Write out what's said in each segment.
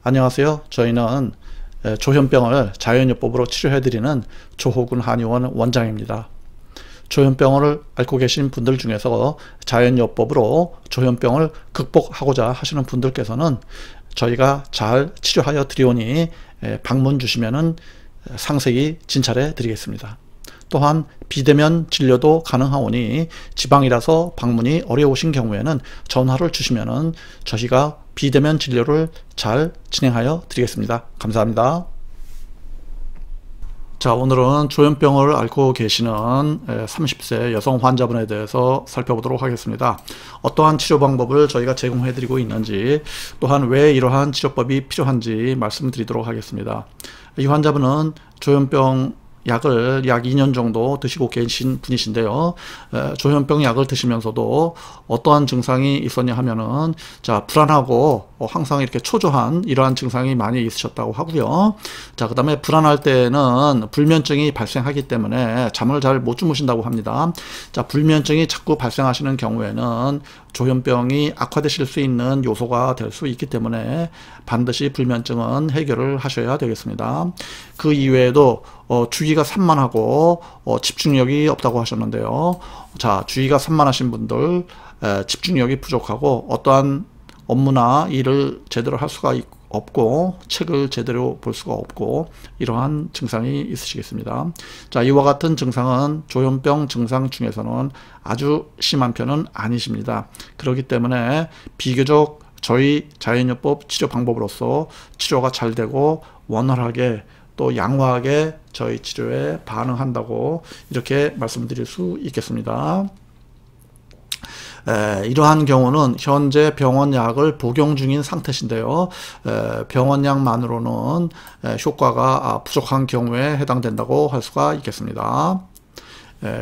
안녕하세요. 저희는 조현병을 자연요법으로 치료해드리는 조호근 한의원 원장입니다. 조현병을 앓고 계신 분들 중에서 자연요법으로 조현병을 극복하고자 하시는 분들께서는 저희가 잘 치료하여 드리오니 방문 주시면은 상세히 진찰해 드리겠습니다. 또한 비대면 진료도 가능하오니 지방이라서 방문이 어려우신 경우에는 전화를 주시면은 저희가 비대면 진료를 잘 진행하여 드리겠습니다. 감사합니다. 자, 오늘은 조현병을 앓고 계시는 30세 여성 환자분에 대해서 살펴보도록 하겠습니다. 어떠한 치료 방법을 저희가 제공해 드리고 있는지, 또한 왜 이러한 치료법이 필요한지 말씀드리도록 하겠습니다. 이 환자분은 조현병 약을 약 2년 정도 드시고 계신 분이신데요. 조현병 약을 드시면서도 어떠한 증상이 있었냐 하면은, 자, 불안하고 항상 이렇게 초조한 이러한 증상이 많이 있으셨다고 하고요. 자, 그 다음에 불안할 때는 불면증이 발생하기 때문에 잠을 잘 못 주무신다고 합니다. 자, 불면증이 자꾸 발생하시는 경우에는 조현병이 악화되실 수 있는 요소가 될 수 있기 때문에 반드시 불면증은 해결을 하셔야 되겠습니다. 그 이외에도 주의가 산만하고 집중력이 없다고 하셨는데요. 자, 주의가 산만하신 분들, 집중력이 부족하고 어떠한 업무나 일을 제대로 할 수가 없고 책을 제대로 볼 수가 없고 이러한 증상이 있으시겠습니다. 자, 이와 같은 증상은 조현병 증상 중에서는 아주 심한 편은 아니십니다. 그렇기 때문에 비교적 저희 자연요법 치료 방법으로서 치료가 잘 되고 원활하게 또 양호하게 저희 치료에 반응한다고 이렇게 말씀드릴 수 있겠습니다. 이러한 경우는 현재 병원약을 복용 중인 상태신데요. 병원약만으로는 효과가 부족한 경우에 해당된다고 할 수가 있겠습니다.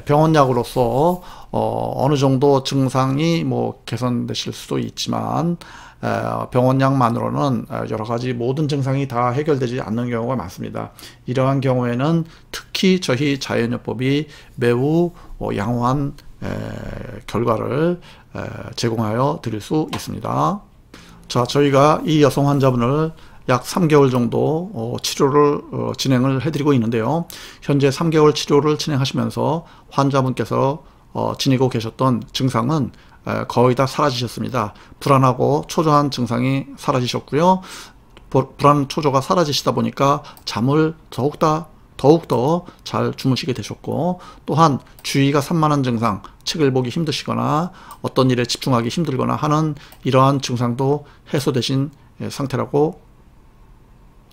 병원약으로서 어느 정도 증상이 개선되실 수도 있지만 병원약만으로는 여러가지 모든 증상이 다 해결되지 않는 경우가 많습니다. 이러한 경우에는 특히 저희 자연요법이 매우 양호한 결과를 제공하여 드릴 수 있습니다. 자, 저희가 이 여성 환자분을 약 3개월 정도 치료를 진행을 해드리고 있는데요. 현재 3개월 치료를 진행하시면서 환자분께서 지니고 계셨던 증상은 거의 다 사라지셨습니다. 불안하고 초조한 증상이 사라지셨고요. 불안, 초조가 사라지시다 보니까 잠을 더욱더 잘 주무시게 되셨고, 또한 주의가 산만한 증상, 책을 보기 힘드시거나 어떤 일에 집중하기 힘들거나 하는 이러한 증상도 해소되신 상태라고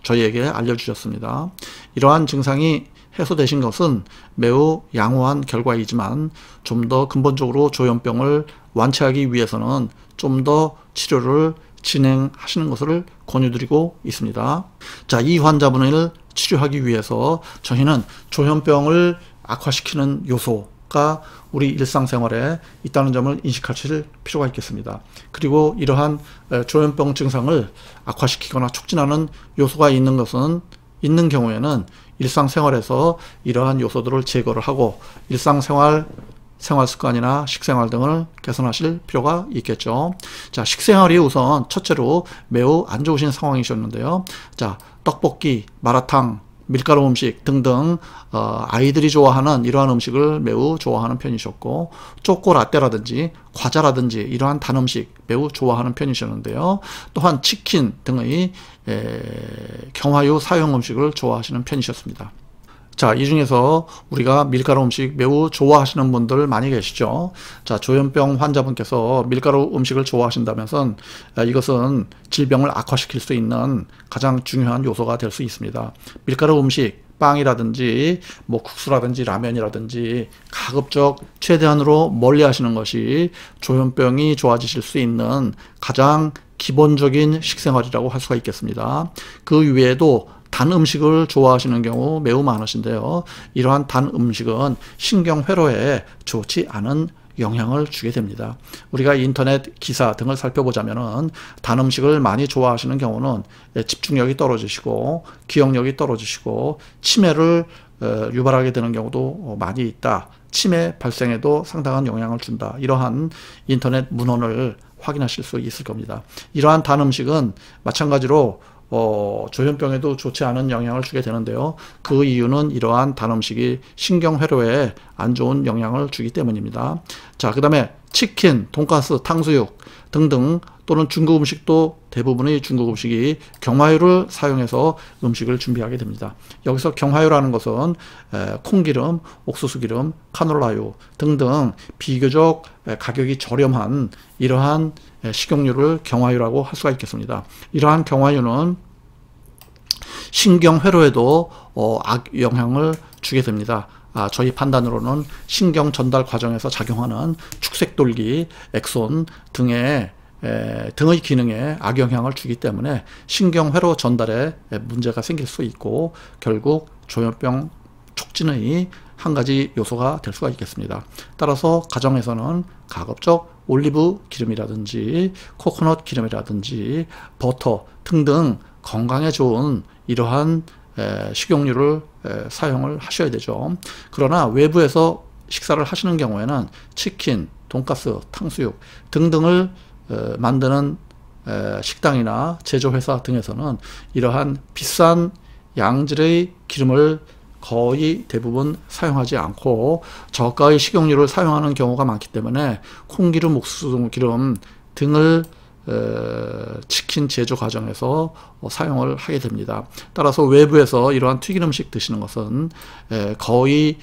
저희에게 알려주셨습니다. 이러한 증상이 해소되신 것은 매우 양호한 결과이지만 좀 더 근본적으로 조현병을 완치하기 위해서는 좀 더 치료를 진행하시는 것을 권유드리고 있습니다. 자, 이 환자분을 치료하기 위해서 저희는 조현병을 악화시키는 요소가 우리 일상생활에 있다는 점을 인식하실 필요가 있겠습니다. 그리고 이러한 조현병 증상을 악화시키거나 촉진하는 요소가 있는 경우에는 일상생활에서 이러한 요소들을 제거를 하고 생활 습관이나 식생활 등을 개선하실 필요가 있겠죠. 자, 식생활이 우선 첫째로 매우 안 좋으신 상황이셨는데요. 자, 떡볶이, 마라탕, 밀가루 음식 등등 아이들이 좋아하는 이러한 음식을 매우 좋아하는 편이셨고, 초코라떼라든지 과자라든지 이러한 단 음식 매우 좋아하는 편이셨는데요. 또한 치킨 등의 경화유 사용 음식을 좋아하시는 편이셨습니다. 자, 이 중에서 우리가 밀가루 음식 매우 좋아하시는 분들 많이 계시죠. 자, 조현병 환자분께서 밀가루 음식을 좋아하신다면 이것은 질병을 악화시킬 수 있는 가장 중요한 요소가 될 수 있습니다. 밀가루 음식, 빵이라든지 국수라든지 라면이라든지 가급적 최대한으로 멀리 하시는 것이 조현병이 좋아지실 수 있는 가장 기본적인 식생활이라고 할 수가 있겠습니다. 그 외에도 단 음식을 좋아하시는 경우 매우 많으신데요. 이러한 단 음식은 신경회로에 좋지 않은 영향을 주게 됩니다. 우리가 인터넷 기사 등을 살펴보자면은 단 음식을 많이 좋아하시는 경우는 집중력이 떨어지시고 기억력이 떨어지시고 치매를 유발하게 되는 경우도 많이 있다. 치매 발생에도 상당한 영향을 준다. 이러한 인터넷 문헌을 확인하실 수 있을 겁니다. 이러한 단 음식은 마찬가지로 조현병에도 좋지 않은 영향을 주게 되는데요. 그 이유는 이러한 단 음식이 신경회로에 안 좋은 영향을 주기 때문입니다. 자, 그 다음에 치킨, 돈가스, 탕수육 등등 또는 중국 음식도 대부분의 중국 음식이 경화유를 사용해서 음식을 준비하게 됩니다. 여기서 경화유라는 것은 콩기름, 옥수수기름, 카놀라유 등등 비교적 가격이 저렴한 이러한 식용유를 경화유라고 할 수가 있겠습니다. 이러한 경화유는 신경회로에도 악영향을 주게 됩니다. 저희 판단으로는 신경 전달 과정에서 작용하는 축색돌기, 엑손 등의 기능에 악영향을 주기 때문에 신경회로 전달에 문제가 생길 수 있고 결국 조현병 촉진의 한 가지 요소가 될 수가 있겠습니다. 따라서 가정에서는 가급적 올리브 기름이라든지 코코넛 기름이라든지 버터 등등 건강에 좋은 이러한 식용유를 사용을 하셔야 되죠. 그러나 외부에서 식사를 하시는 경우에는 치킨, 돈가스, 탕수육 등등을 만드는 식당이나 제조회사 등에서는 이러한 비싼 양질의 기름을 거의 대부분 사용하지 않고 저가의 식용유를 사용하는 경우가 많기 때문에 콩기름, 옥수수기름 등을 치킨 제조 과정에서 사용을 하게 됩니다. 따라서 외부에서 이러한 튀긴 음식 드시는 것은 거의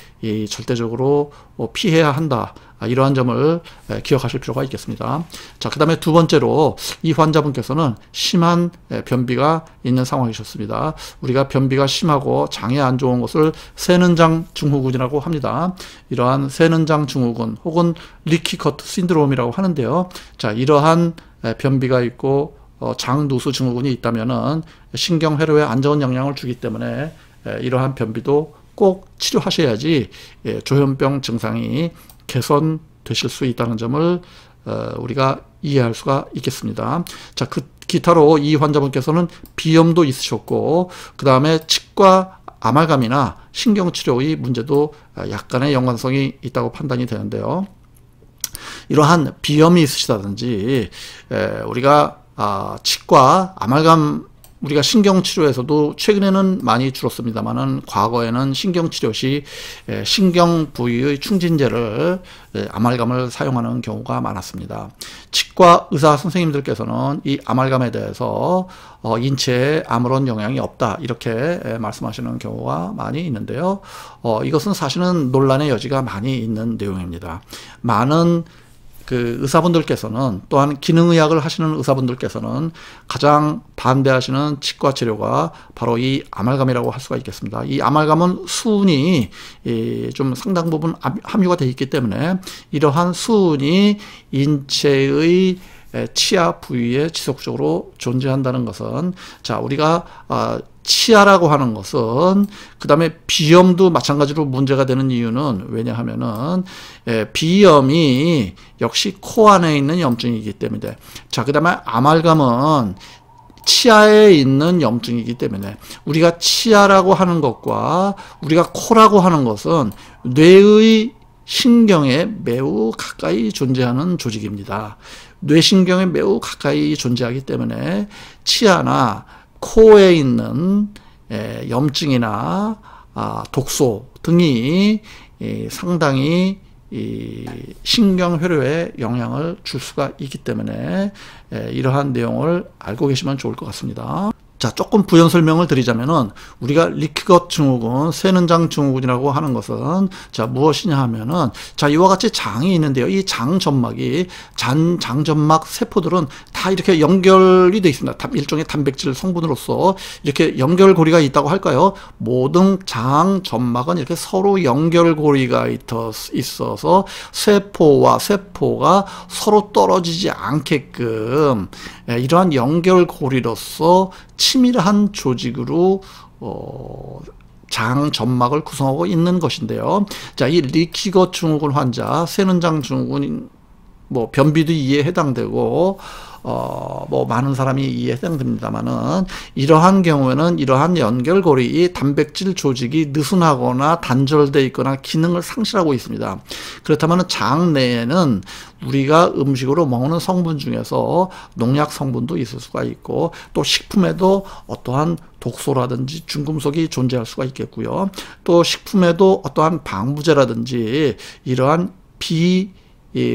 절대적으로 피해야 한다. 이러한 점을 기억하실 필요가 있겠습니다. 자, 그 다음에 두 번째로 이 환자분께서는 심한 변비가 있는 상황이셨습니다. 우리가 변비가 심하고 장에 안 좋은 것을 세는장 증후군이라고 합니다. 이러한 세는장 증후군 혹은 리키커트 신드롬이라고 하는데요. 자, 이러한 변비가 있고 장누수 증후군이 있다면은 신경회로에 안 좋은 영향을 주기 때문에 이러한 변비도 꼭 치료하셔야지 조현병 증상이 개선되실 수 있다는 점을 우리가 이해할 수가 있겠습니다. 자, 기타로 이 환자분께서는 비염도 있으셨고 그 다음에 치과 아말감이나 신경치료의 문제도 약간의 연관성이 있다고 판단이 되는데요. 이러한 비염이 있으시다든지 우리가 치과 아말감 우리가 신경치료에서도 최근에는 많이 줄었습니다만은 과거에는 신경치료 시 신경 부위의 충진제를 아말감을 사용하는 경우가 많았습니다. 치과 의사 선생님들께서는 이 아말감에 대해서 인체에 아무런 영향이 없다 이렇게 말씀하시는 경우가 많이 있는데요. 이것은 사실은 논란의 여지가 많이 있는 내용입니다. 많은 그 의사분들께서는 또한 기능의학을 하시는 의사분들께서는 가장 반대하시는 치과 치료가 바로 이 아말감이라고 할 수가 있겠습니다. 이 아말감은 수은이 좀 상당 부분 함유가 되어 있기 때문에 이러한 수은이 인체의 치아 부위에 지속적으로 존재한다는 것은 자 우리가 치아라고 하는 것은 그 다음에 비염도 마찬가지로 문제가 되는 이유는 왜냐하면은 비염이 역시 코 안에 있는 염증이기 때문에 자 그 다음에 아말감은 치아에 있는 염증이기 때문에 우리가 치아라고 하는 것과 우리가 코라고 하는 것은 뇌의 신경에 매우 가까이 존재하는 조직입니다. 뇌신경에 매우 가까이 존재하기 때문에 치아나 코에 있는 염증이나 독소 등이 상당히 신경회로에 영향을 줄 수가 있기 때문에 이러한 내용을 알고 계시면 좋을 것 같습니다. 자, 조금 부연 설명을 드리자면은 우리가 리키것 증후군, 세는장 증후군이라고 하는 것은 자 무엇이냐 하면은 자 이와 같이 장이 있는데요. 이 장 점막이 장점막 세포들은 다 이렇게 연결이 되어 있습니다. 일종의 단백질 성분으로서 이렇게 연결고리가 있다고 할까요? 모든 장 점막은 이렇게 서로 연결고리가 있어서 세포와 세포가 서로 떨어지지 않게끔 이러한 연결고리로서 치밀한 조직으로 장 점막을 구성하고 있는 것인데요. 자, 이 리키것 증후군 환자, 세는장 증후군, 뭐 변비도 이에 해당되고 뭐 많은 사람이 이에 해당됩니다만은, 이러한 경우에는 이러한 연결고리 단백질 조직이 느슨하거나 단절되어 있거나 기능을 상실하고 있습니다. 그렇다면 장 내에는 우리가 음식으로 먹는 성분 중에서 농약 성분도 있을 수가 있고, 또 식품에도 어떠한 독소라든지 중금속이 존재할 수가 있겠고요. 또 식품에도 어떠한 방부제라든지 이러한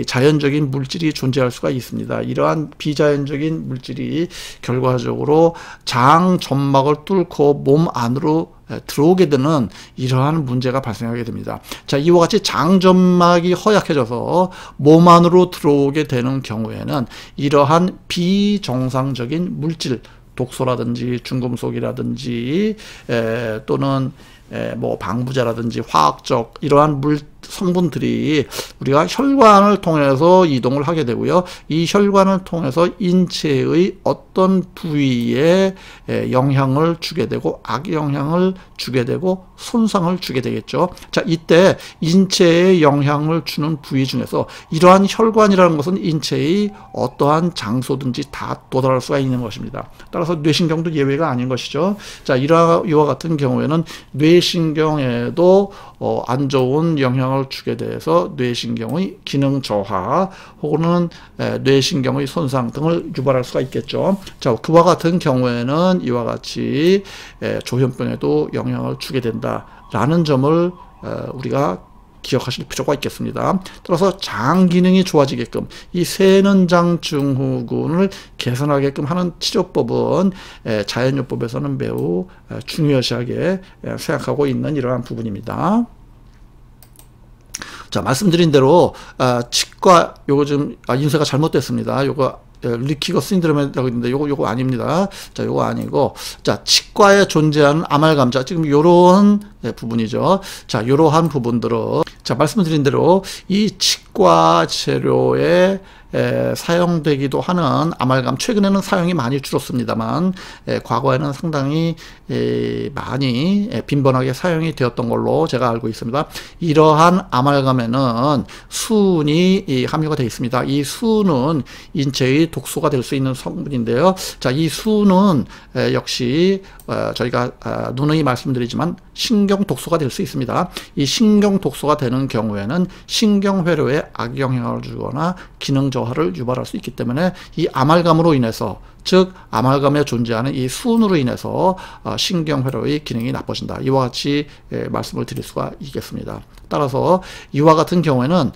자연적인 물질이 존재할 수가 있습니다. 이러한 비자연적인 물질이 결과적으로 장 점막을 뚫고 몸 안으로 들어오게 되는 이러한 문제가 발생하게 됩니다. 자, 이와 같이 장 점막이 허약해져서 몸 안으로 들어오게 되는 경우에는 이러한 비정상적인 물질, 독소라든지 중금속이라든지 또는 뭐 방부제라든지 화학적 이러한 성분들이 우리가 혈관을 통해서 이동을 하게 되고요. 이 혈관을 통해서 인체의 어떤 부위에 영향을 주게 되고 악영향을 주게 되고 손상을 주게 되겠죠. 자, 이때 인체에 영향을 주는 부위 중에서 이러한 혈관이라는 것은 인체의 어떠한 장소든지 다 도달할 수가 있는 것입니다. 따라서 뇌신경도 예외가 아닌 것이죠. 자, 이와 같은 경우에는 뇌신경에도 안 좋은 영향을 주게 돼서 뇌신경의 기능 저하 혹은 뇌신경의 손상 등을 유발할 수가 있겠죠. 자, 그와 같은 경우에는 이와 같이 조현병에도 영향을 주게 된다라는 점을 우리가 기억하실 필요가 있겠습니다. 따라서 장 기능이 좋아지게끔 이 세는장 증후군을 개선하게끔 하는 치료법은 자연요법에서는 매우 중요시하게 생각하고 있는 이러한 부분입니다. 자, 말씀드린 대로 치과 요거 좀 인쇄가 잘못됐습니다. 요거 리키거 신드롬이라고 있는데 요거 아닙니다. 자, 요거 아니고, 자, 치과에 존재하는 아말감, 자, 지금 요런 부분이죠. 자, 요러한 부분들은, 자, 말씀드린 대로 이 치과 재료에 사용되기도 하는 아말감, 최근에는 사용이 많이 줄었습니다만 과거에는 상당히 많이 빈번하게 사용이 되었던 걸로 제가 알고 있습니다. 이러한 아말감에는 수은이 함유가 되어 있습니다. 이 수은은 인체의 독소가 될 수 있는 성분인데요. 자, 이 수은은 역시 저희가 누누이 말씀드리지만 신경 독소가 될 수 있습니다. 이 신경 독소가 되는 경우에는 신경회로에 악영향을 주거나 기능 저하를 유발할 수 있기 때문에 이 아말감으로 인해서, 즉 아말감에 존재하는 이 수은으로 인해서 신경회로의 기능이 나빠진다. 이와 같이 말씀을 드릴 수가 있겠습니다. 따라서 이와 같은 경우에는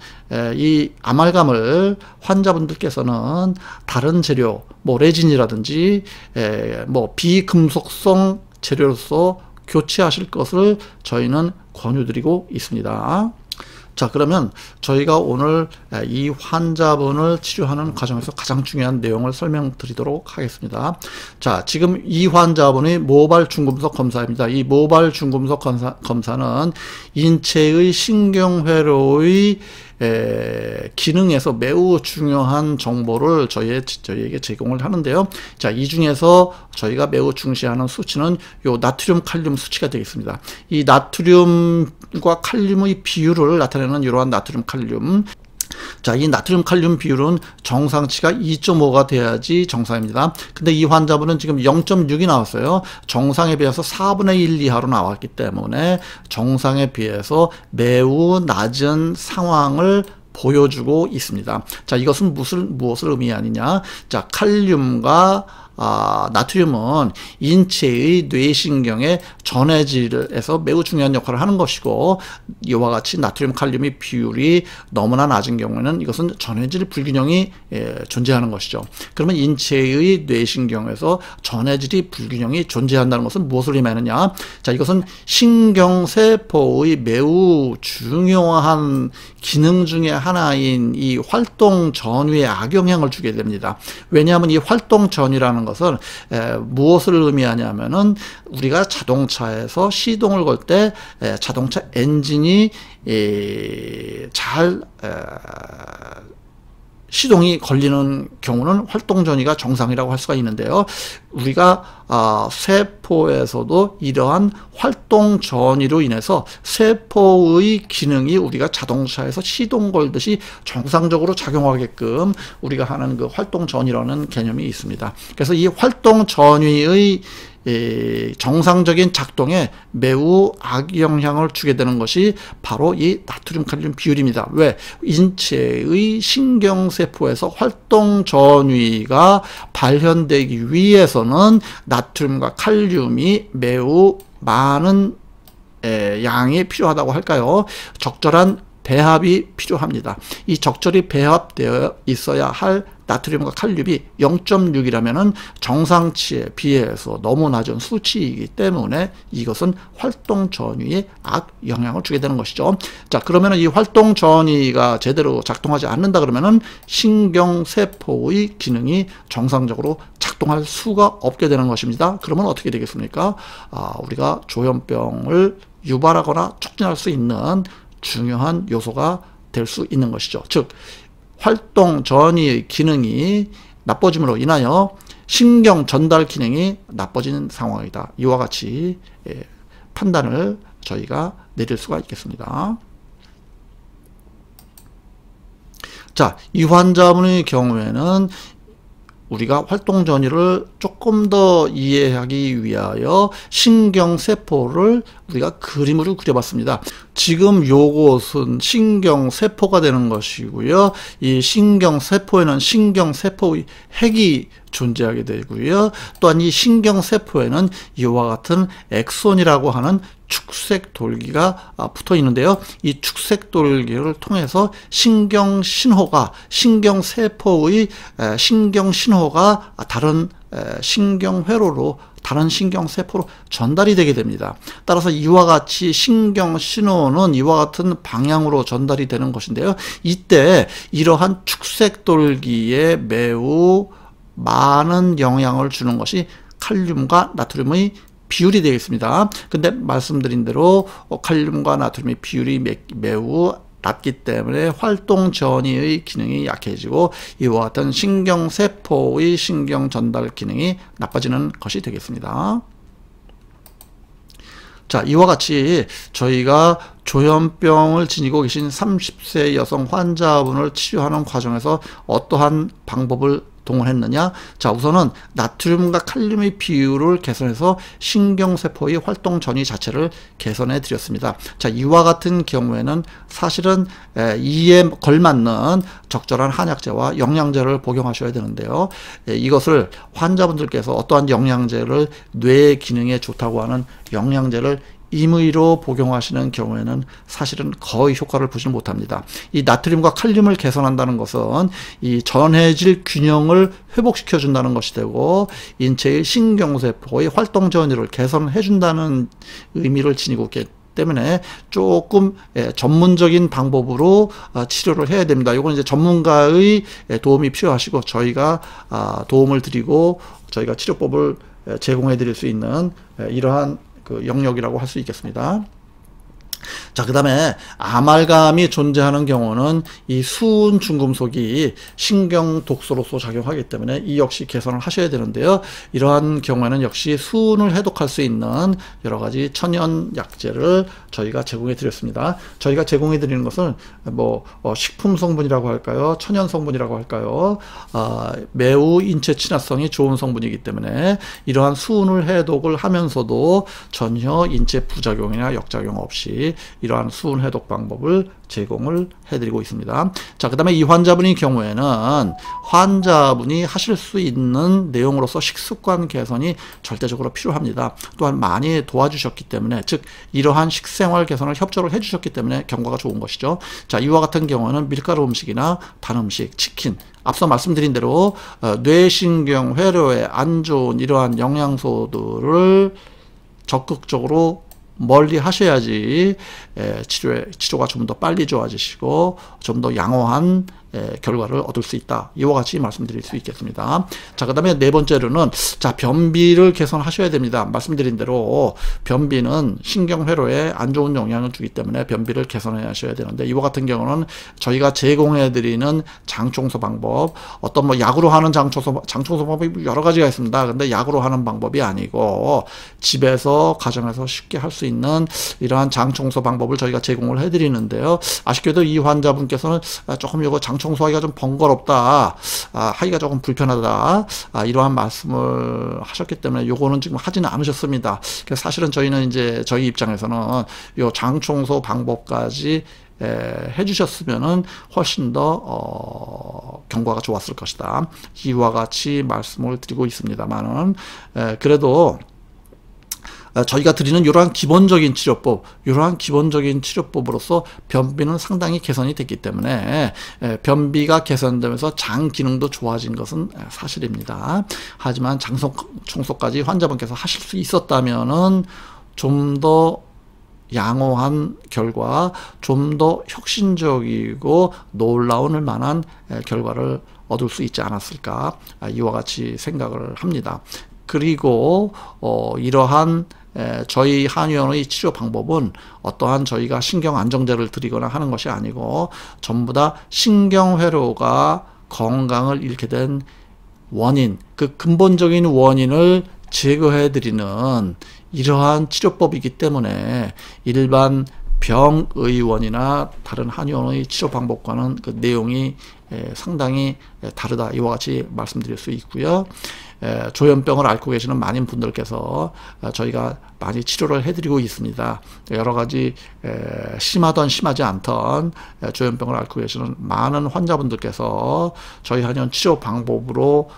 이 아말감을 환자분들께서는 다른 재료, 뭐 레진이라든지 뭐 비금속성 재료로서 교체하실 것을 저희는 권유드리고 있습니다. 자, 그러면 저희가 오늘 이 환자분을 치료하는 과정에서 가장 중요한 내용을 설명드리도록 하겠습니다. 자, 지금 이 환자분의 모발 중금속 검사입니다. 이 모발 중금속 검사는 인체의 신경회로의 기능에서 매우 중요한 정보를 저희에게 제공을 하는데요. 자, 이 중에서 저희가 매우 중시하는 수치는 요 나트륨 칼륨 수치가 되겠습니다. 이 나트륨과 칼륨의 비율을 나타내는 이러한 나트륨 칼륨. 자, 이 나트륨 칼륨 비율은 정상치가 2.5가 돼야지 정상입니다. 근데 이 환자분은 지금 0.6이 나왔어요. 정상에 비해서 4분의 1 이하로 나왔기 때문에 정상에 비해서 매우 낮은 상황을 보여주고 있습니다. 자, 이것은 무엇을 의미하느냐? 자, 칼륨과 나트륨은 인체의 뇌신경의 전해질에서 매우 중요한 역할을 하는 것이고, 이와 같이 나트륨 칼륨의 비율이 너무나 낮은 경우에는 이것은 전해질 불균형이 존재하는 것이죠. 그러면 인체의 뇌신경에서 전해질이 불균형이 존재한다는 것은 무엇을 의미하느냐? 자, 이것은 신경세포의 매우 중요한 기능 중에 하나인 이 활동 전위에 악영향을 주게 됩니다. 왜냐하면 이 활동 전위라는 것은 무엇을 의미하냐면은 우리가 자동차에서 시동을 걸 때 자동차 엔진이 잘 시동이 걸리는 경우는 활동 전이가 정상이라고 할 수가 있는데요. 우리가 세포에서도 이러한 활동 전이로 인해서 세포의 기능이 우리가 자동차에서 시동 걸듯이 정상적으로 작용하게끔 우리가 하는 그 활동 전이라는 개념이 있습니다. 그래서 이 활동 전위의 정상적인 작동에 매우 악영향을 주게 되는 것이 바로 이 나트륨 칼륨 비율입니다. 왜? 인체의 신경세포에서 활동 전위가 발현되기 위해서는 나트륨과 칼륨이 매우 많은 양이 필요하다고 할까요? 적절한 배합이 필요합니다. 이 적절히 배합되어 있어야 할 나트륨과 칼륨이 0.6이라면 정상치에 비해서 너무 낮은 수치이기 때문에 이것은 활동 전위에 악영향을 주게 되는 것이죠. 자, 그러면 이 활동 전위가 제대로 작동하지 않는다 그러면은 신경세포의 기능이 정상적으로 작동할 수가 없게 되는 것입니다. 그러면 어떻게 되겠습니까? 우리가 조현병을 유발하거나 촉진할 수 있는 중요한 요소가 될 수 있는 것이죠. 즉 활동 전이의 기능이 나빠짐으로 인하여 신경 전달 기능이 나빠지는 상황이다. 이와 같이 판단을 저희가 내릴 수가 있겠습니다. 자, 이 환자분의 경우에는 우리가 활동 전이를 조금 더 이해하기 위하여 신경세포를 우리가 그림으로 그려봤습니다. 지금 요것은 신경세포가 되는 것이고요. 이 신경세포에는 신경세포의 핵이 존재하게 되고요. 또한 이 신경세포에는 이와 같은 엑손이라고 하는 축색돌기가 붙어 있는데요. 이 축색돌기를 통해서 신경신호가 신경세포의 신경신호가 다른 신경회로로 다른 신경세포로 전달이 되게 됩니다. 따라서 이와 같이 신경신호는 이와 같은 방향으로 전달이 되는 것인데요. 이때 이러한 축색돌기에 매우 많은 영향을 주는 것이 칼륨과 나트륨의 비율이 되겠습니다. 근데 말씀드린 대로 칼륨과 나트륨의 비율이 매우 낮기 때문에 활동 전이의 기능이 약해지고 이와 같은 신경세포의 신경 전달 기능이 나빠지는 것이 되겠습니다. 자, 이와 같이 저희가 조현병을 지니고 계신 30세 여성 환자분을 치료하는 과정에서 어떠한 방법을 동원했느냐? 자, 우선은 나트륨과 칼륨의 비율을 개선해서 신경세포의 활동 전이 자체를 개선해 드렸습니다. 자, 이와 같은 경우에는 사실은 이에 걸맞는 적절한 한약제와 영양제를 복용하셔야 되는데요. 이것을 환자분들께서 어떠한 영양제를 뇌 기능에 좋다고 하는 영양제를 임의로 복용하시는 경우에는 사실은 거의 효과를 보지 못합니다. 이 나트륨과 칼륨을 개선한다는 것은 이 전해질 균형을 회복시켜 준다는 것이 되고 인체의 신경세포의 활동 전이를 개선해 준다는 의미를 지니고 있기 때문에 조금 전문적인 방법으로 치료를 해야 됩니다. 이건 이제 전문가의 도움이 필요하시고 저희가 도움을 드리고 저희가 치료법을 제공해 드릴 수 있는 이러한 그 영역이라고 할 수 있겠습니다. 자, 그 다음에 아말감이 존재하는 경우는 이 수은 중금속이 신경 독소로서 작용하기 때문에 이 역시 개선을 하셔야 되는데요. 이러한 경우에는 역시 수은을 해독할 수 있는 여러 가지 천연 약재를 저희가 제공해 드렸습니다. 저희가 제공해 드리는 것은 뭐 식품 성분이라고 할까요? 천연 성분이라고 할까요? 매우 인체 친화성이 좋은 성분이기 때문에 이러한 수은을 해독을 하면서도 전혀 인체 부작용이나 역작용 없이 이러한 수은 해독 방법을 제공을 해드리고 있습니다. 자, 그 다음에 이 환자분의 경우에는 환자분이 하실 수 있는 내용으로서 식습관 개선이 절대적으로 필요합니다. 또한 많이 도와주셨기 때문에, 즉 이러한 식생활 개선을 협조를 해주셨기 때문에 경과가 좋은 것이죠. 자, 이와 같은 경우는 밀가루 음식이나 단 음식, 치킨, 앞서 말씀드린 대로 뇌신경 회로에 안 좋은 이러한 영양소들을 적극적으로 멀리 하셔야지 치료가 좀 더 빨리 좋아지시고 좀 더 양호한 결과를 얻을 수 있다. 이와 같이 말씀드릴 수 있겠습니다. 자, 그 다음에 네 번째로는 자, 변비를 개선하셔야 됩니다. 말씀드린 대로 변비는 신경회로에 안 좋은 영향을 주기 때문에 변비를 개선해 하셔야 되는데, 이와 같은 경우는 저희가 제공해 드리는 장청소 방법, 어떤 뭐 약으로 하는 장청소 방법이 여러 가지가 있습니다. 근데 약으로 하는 방법이 아니고 집에서 가정에서 쉽게 할 수 있는 이러한 장청소 방법을 저희가 제공을 해 드리는데요. 아쉽게도 이 환자분께서는 조금 이거 장청소하기가 좀 번거롭다, 하기가 조금 불편하다, 이러한 말씀을 하셨기 때문에 요거는 지금 하지는 않으셨습니다. 그래서 사실은 저희는 이제 저희 입장에서는 요 장청소 방법까지 해주셨으면은 훨씬 더 경과가 좋았을 것이다. 이와 같이 말씀을 드리고 있습니다만은 그래도 저희가 드리는 이러한 기본적인 치료법으로서 변비는 상당히 개선이 됐기 때문에 변비가 개선되면서 장 기능도 좋아진 것은 사실입니다. 하지만 장 청소까지 환자분께서 하실 수 있었다면은 좀 더 양호한 결과, 좀 더 혁신적이고 놀라울 만한 결과를 얻을 수 있지 않았을까, 이와 같이 생각을 합니다. 그리고 이러한 저희 한의원의 치료 방법은 어떠한 저희가 신경 안정제를 드리거나 하는 것이 아니고 전부 다 신경회로가 건강을 잃게 된 원인, 그 근본적인 원인을 제거해 드리는 이러한 치료법이기 때문에 일반 병의원이나 다른 한의원의 치료 방법과는 그 내용이 상당히 다르다. 이와 같이 말씀드릴 수 있고요. 조현병을 앓고 계시는 많은 분들께서 저희가 많이 치료를 해드리고 있습니다. 여러 가지 심하던 심하지 않던 조현병을 앓고 계시는 많은 환자분들께서 저희 한의원 치료 방법으로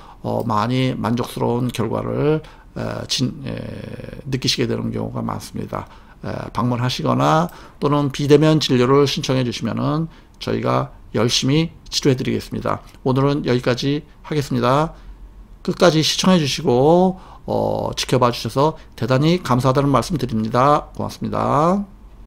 많이 만족스러운 결과를 느끼시게 되는 경우가 많습니다. 방문하시거나 또는 비대면 진료를 신청해 주시면은 저희가 열심히 치료해 드리겠습니다. 오늘은 여기까지 하겠습니다. 끝까지 시청해 주시고 지켜봐 주셔서 대단히 감사하다는 말씀 드립니다. 고맙습니다.